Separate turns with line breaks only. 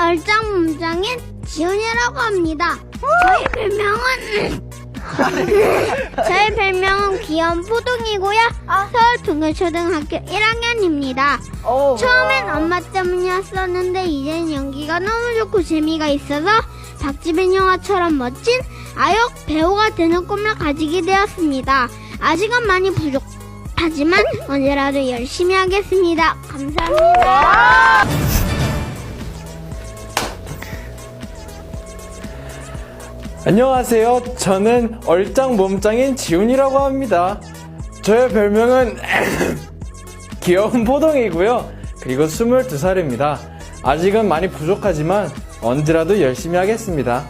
얼짱몸짱인 지훈이라고 합니다. 저의 별명은 귀여운 포동이고요. 서울 동해초등학교 1학년입니다. 처음엔 엄마 때문이었었는데 이젠 연기가 너무 좋고 재미가 있어서 박지빈 영화처럼 멋진 아역 배우가 되는 꿈을 가지게 되었습니다. 아직은 많이 부족하지만 언제라도 열심히 하겠습니다. 감사합니다.
안녕하세요. 저는 얼짱몸짱인 지훈이라고 합니다. 저의 별명은 귀여운 포동이고요. 그리고 22살입니다. 아직은 많이 부족하지만 언제라도 열심히 하겠습니다.